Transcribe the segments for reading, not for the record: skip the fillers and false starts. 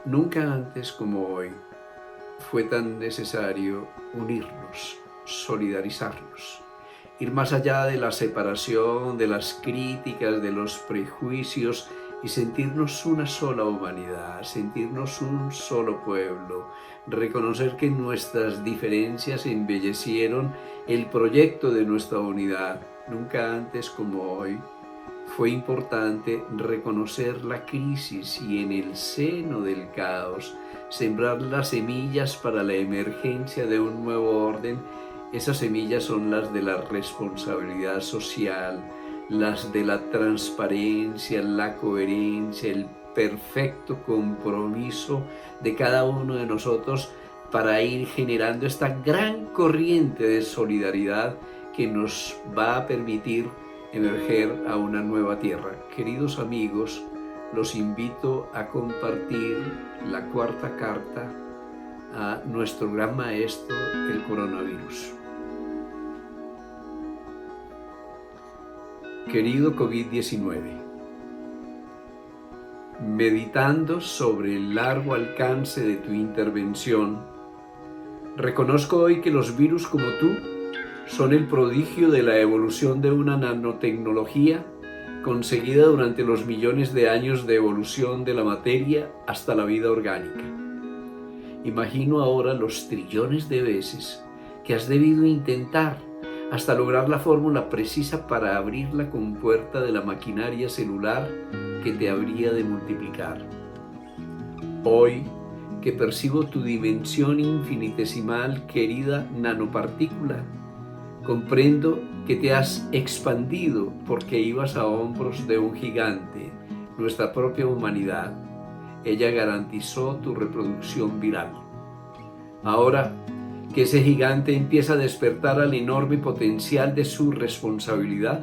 Nunca antes como hoy fue tan necesario unirnos, solidarizarnos, ir más allá de la separación, de las críticas, de los prejuicios y sentirnos una sola humanidad, sentirnos un solo pueblo, reconocer que nuestras diferencias embellecieron el proyecto de nuestra unidad. Nunca antes como hoy fue importante reconocer la crisis y en el seno del caos sembrar las semillas para la emergencia de un nuevo orden. Esas semillas son las de la responsabilidad social, las de la transparencia, la coherencia, el perfecto compromiso de cada uno de nosotros para ir generando esta gran corriente de solidaridad que nos va a permitir emerger a una nueva tierra. Queridos amigos, los invito a compartir la cuarta carta a nuestro gran maestro, el coronavirus. Querido COVID-19, meditando sobre el largo alcance de tu intervención, reconozco hoy que los virus como tú son el prodigio de la evolución de una nanotecnología conseguida durante los millones de años de evolución de la materia hasta la vida orgánica. Imagino ahora los trillones de veces que has debido intentar hasta lograr la fórmula precisa para abrir la compuerta de la maquinaria celular que te habría de multiplicar. Hoy, que percibo tu dimensión infinitesimal, querida nanopartícula, comprendo que te has expandido porque ibas a hombros de un gigante, nuestra propia humanidad. Ella garantizó tu reproducción viral. Ahora que ese gigante empieza a despertar al enorme potencial de su responsabilidad,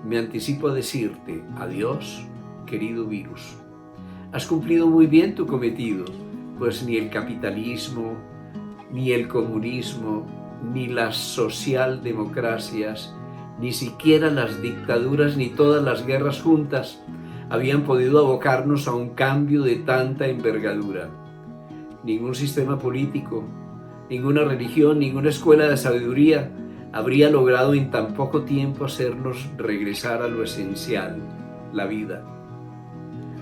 me anticipo a decirte adiós, querido virus. Has cumplido muy bien tu cometido, pues ni el capitalismo, ni el comunismo, ni las socialdemocracias, ni siquiera las dictaduras, ni todas las guerras juntas habían podido abocarnos a un cambio de tanta envergadura. Ningún sistema político, ninguna religión, ninguna escuela de sabiduría habría logrado en tan poco tiempo hacernos regresar a lo esencial, la vida.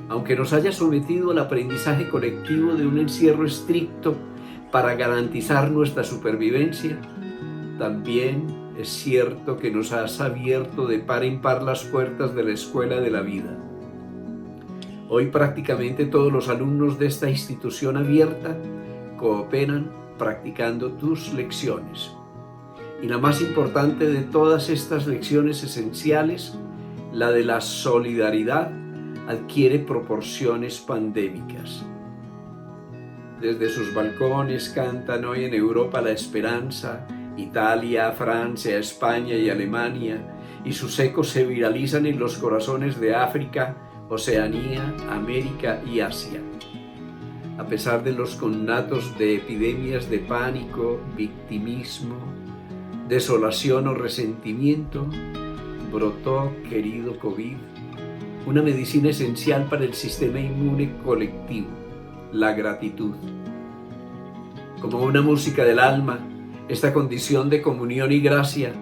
Aunque nos haya sometido al aprendizaje colectivo de un encierro estricto para garantizar nuestra supervivencia, también es cierto que nos has abierto de par en par las puertas de la escuela de la vida. Hoy prácticamente todos los alumnos de esta institución abierta cooperan practicando tus lecciones. Y la más importante de todas estas lecciones esenciales, la de la solidaridad, adquiere proporciones pandémicas. Desde sus balcones cantan hoy en Europa la esperanza, Italia, Francia, España y Alemania, y sus ecos se viralizan en los corazones de África, Oceanía, América y Asia. A pesar de los connatos de epidemias de pánico, victimismo, desolación o resentimiento, brotó, querido COVID, una medicina esencial para el sistema inmune colectivo, la gratitud. Como una música del alma, esta condición de comunión y gracia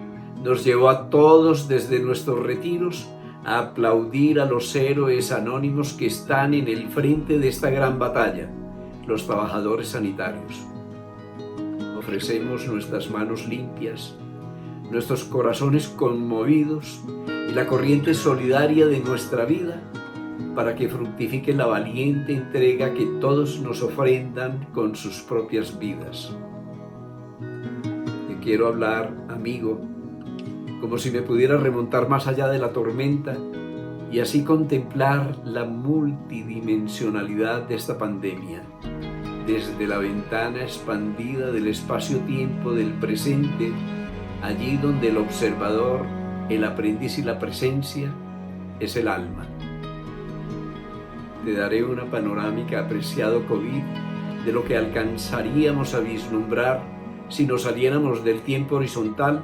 nos llevó a todos desde nuestros retiros a aplaudir a los héroes anónimos que están en el frente de esta gran batalla, los trabajadores sanitarios. Ofrecemos nuestras manos limpias, nuestros corazones conmovidos y la corriente solidaria de nuestra vida para que fructifique la valiente entrega que todos nos ofrendan con sus propias vidas. Te quiero hablar, amigo, como si me pudiera remontar más allá de la tormenta y así contemplar la multidimensionalidad de esta pandemia, desde la ventana expandida del espacio-tiempo del presente, allí donde el observador, el aprendiz y la presencia es el alma. Te daré una panorámica, apreciado COVID, de lo que alcanzaríamos a vislumbrar si nos saliéramos del tiempo horizontal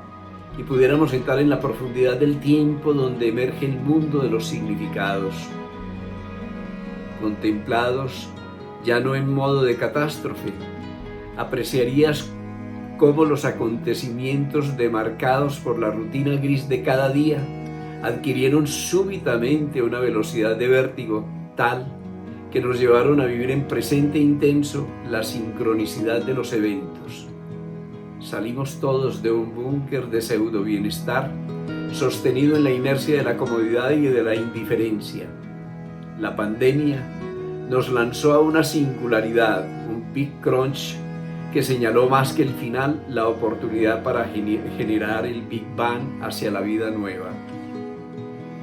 y pudiéramos entrar en la profundidad del tiempo donde emerge el mundo de los significados. Contemplados ya no en modo de catástrofe. Apreciarías cómo los acontecimientos demarcados por la rutina gris de cada día adquirieron súbitamente una velocidad de vértigo tal que nos llevaron a vivir en presente intenso la sincronicidad de los eventos. Salimos todos de un búnker de pseudo bienestar sostenido en la inercia de la comodidad y de la indiferencia. La pandemia nos lanzó a una singularidad, un big crunch que señaló más que el final la oportunidad para generar el Big Bang hacia la vida nueva.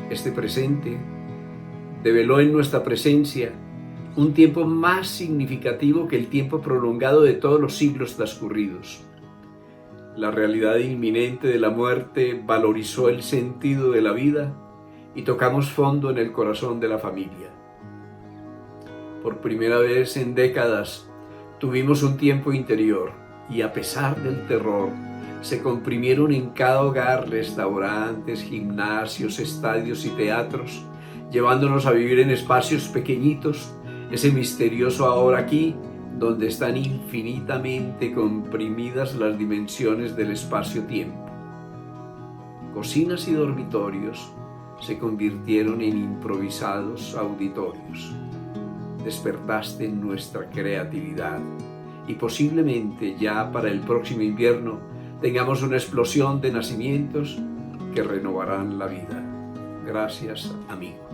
Este presente develó en nuestra presencia un tiempo más significativo que el tiempo prolongado de todos los siglos transcurridos. La realidad inminente de la muerte valorizó el sentido de la vida y tocamos fondo en el corazón de la familia. Por primera vez en décadas tuvimos un tiempo interior y a pesar del terror se comprimieron en cada hogar restaurantes, gimnasios, estadios y teatros, llevándonos a vivir en espacios pequeñitos, ese misterioso ahora aquí, donde están infinitamente comprimidas las dimensiones del espacio-tiempo. Cocinas y dormitorios se convirtieron en improvisados auditorios. Despertaste en nuestra creatividad y posiblemente ya para el próximo invierno tengamos una explosión de nacimientos que renovarán la vida. Gracias, amigo.